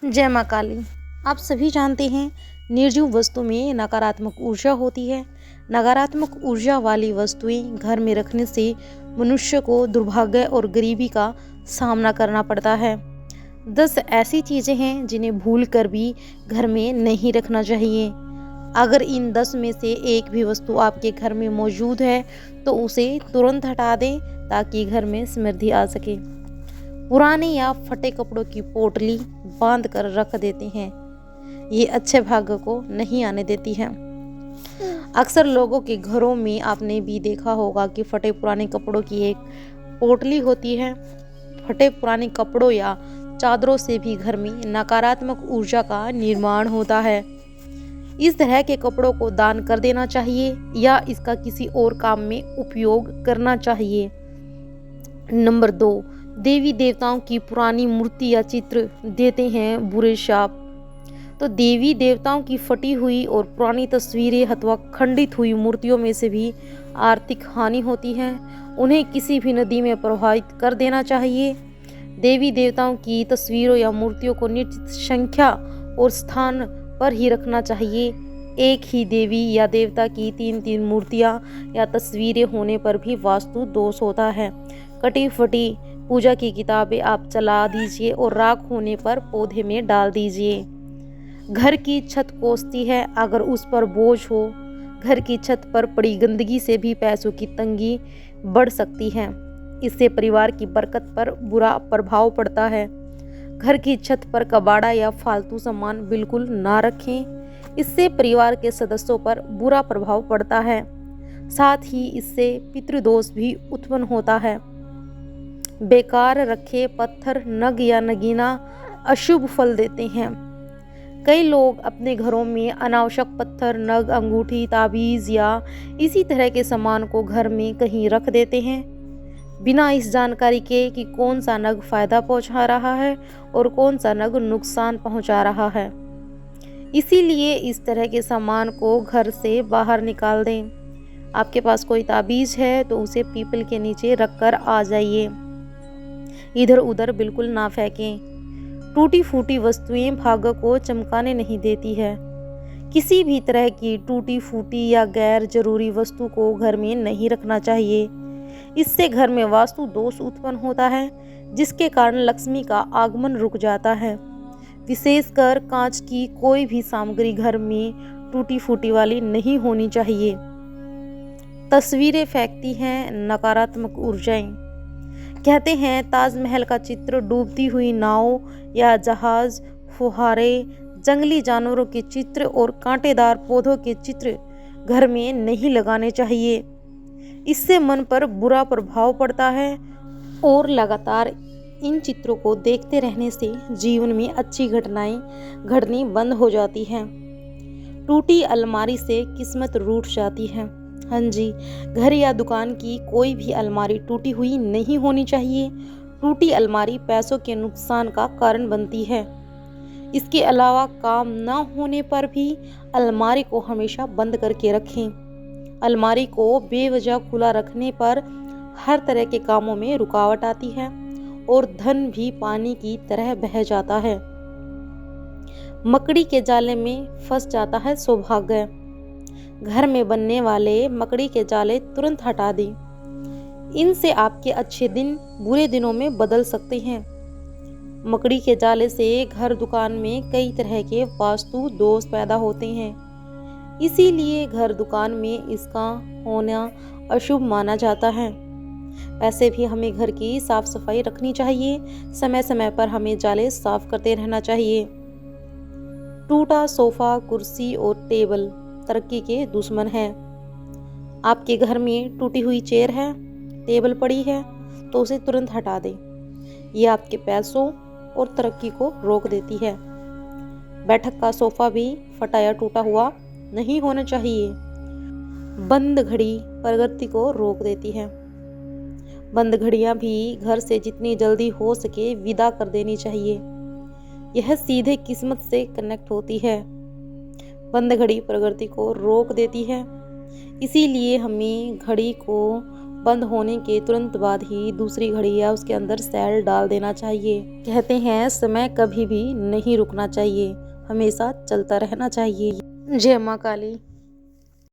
जय माँ काली। आप सभी जानते हैं निर्जीव वस्तु में नकारात्मक ऊर्जा होती है। नकारात्मक ऊर्जा वाली वस्तुएं घर में रखने से मनुष्य को दुर्भाग्य और गरीबी का सामना करना पड़ता है। 10 ऐसी चीज़ें हैं जिन्हें भूल कर भी घर में नहीं रखना चाहिए। अगर इन 10 में से एक भी वस्तु आपके घर में मौजूद है तो उसे तुरंत हटा दें ताकि घर में समृद्धि आ सके। पुराने या फटे कपड़ों की पोटली बांध कर रख देते हैं, ये अच्छे भाग्य को नहीं आने देती है। अक्सर लोगों के घरों में आपने भी देखा होगा कि फटे पुराने कपड़ों की एक पोटली होती है। फटे पुराने कपड़ों या चादरों से भी घर में नकारात्मक ऊर्जा का निर्माण होता है। इस तरह के कपड़ों को दान कर देना चाहिए या इसका किसी और काम में उपयोग करना चाहिए। नंबर 2, देवी देवताओं की पुरानी मूर्ति या चित्र देते हैं बुरे शाप। तो देवी देवताओं की फटी हुई और पुरानी तस्वीरें अथवा खंडित हुई मूर्तियों में से भी आर्थिक हानि होती है। उन्हें किसी भी नदी में प्रवाहित कर देना चाहिए। देवी देवताओं की तस्वीरों या मूर्तियों को निश्चित संख्या और स्थान पर ही रखना चाहिए। एक ही देवी या देवता की 3-3 मूर्तियां या तस्वीरें होने पर भी वास्तु दोष होता है। कटी फटी पूजा की किताबें आप जला दीजिए और राख होने पर पौधे में डाल दीजिए। घर की छत कोसती है अगर उस पर बोझ हो। घर की छत पर पड़ी गंदगी से भी पैसों की तंगी बढ़ सकती है। इससे परिवार की बरकत पर बुरा प्रभाव पड़ता है। घर की छत पर कबाड़ा या फालतू सामान बिल्कुल ना रखें, इससे परिवार के सदस्यों पर बुरा प्रभाव पड़ता है। साथ ही इससे पितृदोष भी उत्पन्न होता है। बेकार रखे पत्थर, नग या नगीना अशुभ फल देते हैं। कई लोग अपने घरों में अनावश्यक पत्थर, नग, अंगूठी, ताबीज या इसी तरह के सामान को घर में कहीं रख देते हैं बिना इस जानकारी के कि कौन सा नग फायदा पहुंचा रहा है और कौन सा नग नुकसान पहुंचा रहा है। इसीलिए इस तरह के सामान को घर से बाहर निकाल दें। आपके पास कोई ताबीज है तो उसे पीपल के नीचे रखकर आ जाइए। इधर उधर बिल्कुल ना फेंकें। टूटी फूटी वस्तुएं भाग्य को चमकाने नहीं देती है। किसी भी तरह की टूटी फूटी या गैर जरूरी वस्तु को घर में नहीं रखना चाहिए। इससे घर में वास्तु दोष उत्पन्न होता है जिसके कारण लक्ष्मी का आगमन रुक जाता है। विशेषकर कांच की कोई भी सामग्री घर में टूटी फूटी वाली नहीं होनी चाहिए। तस्वीरें फेंकती हैं नकारात्मक ऊर्जाएं। कहते हैं ताजमहल का चित्र, डूबती हुई नाव या जहाज, फुहारे, जंगली जानवरों के चित्र और कांटेदार पौधों के चित्र घर में नहीं लगाने चाहिए। इससे मन पर बुरा प्रभाव पड़ता है और लगातार इन चित्रों को देखते रहने से जीवन में अच्छी घटनाएं घटनी बंद हो जाती हैं। टूटी अलमारी से किस्मत रूठ जाती है। हाँ जी, घर या दुकान की कोई भी अलमारी टूटी हुई नहीं होनी चाहिए। टूटी अलमारी पैसों के नुकसान का कारण बनती है। इसके अलावा काम न होने पर भी अलमारी को हमेशा बंद करके रखें। अलमारी को बेवजह खुला रखने पर हर तरह के कामों में रुकावट आती है और धन भी पानी की तरह बह जाता है। मकड़ी के जाले में फंस जाता है सौभाग्य। घर में बनने वाले मकड़ी के जाले तुरंत हटा दें। इनसे आपके अच्छे दिन बुरे दिनों में बदल सकते हैं। मकड़ी के जाले से घर दुकान में कई तरह के वास्तु दोष पैदा होते हैं। इसीलिए घर दुकान में इसका होना अशुभ माना जाता है। वैसे भी हमें घर की साफ सफाई रखनी चाहिए। समय समय पर हमें जाले साफ करते रहना चाहिए। टूटा सोफा, कुर्सी और टेबल तरक्की के दुश्मन है। आपके घर में टूटी हुई चेयर है, टेबल पड़ी है तो उसे तुरंत हटा दें। ये आपके पैसों और तरक्की को रोक देती है। बैठक का सोफा भी फटा या टूटा हुआ नहीं होना चाहिए। बंद घड़ी प्रगति को रोक देती है। बंद घड़ियां भी घर से जितनी जल्दी हो सके विदा कर देनी चाहिए। यह सीधे किस्मत से कनेक्ट होती है। बंद घड़ी प्रगति को रोक देती है। इसीलिए हमें घड़ी को बंद होने के तुरंत बाद ही दूसरी घड़ी या उसके अंदर सेल डाल देना चाहिए। कहते हैं समय कभी भी नहीं रुकना चाहिए, हमेशा चलता रहना चाहिए। जय माँ काली।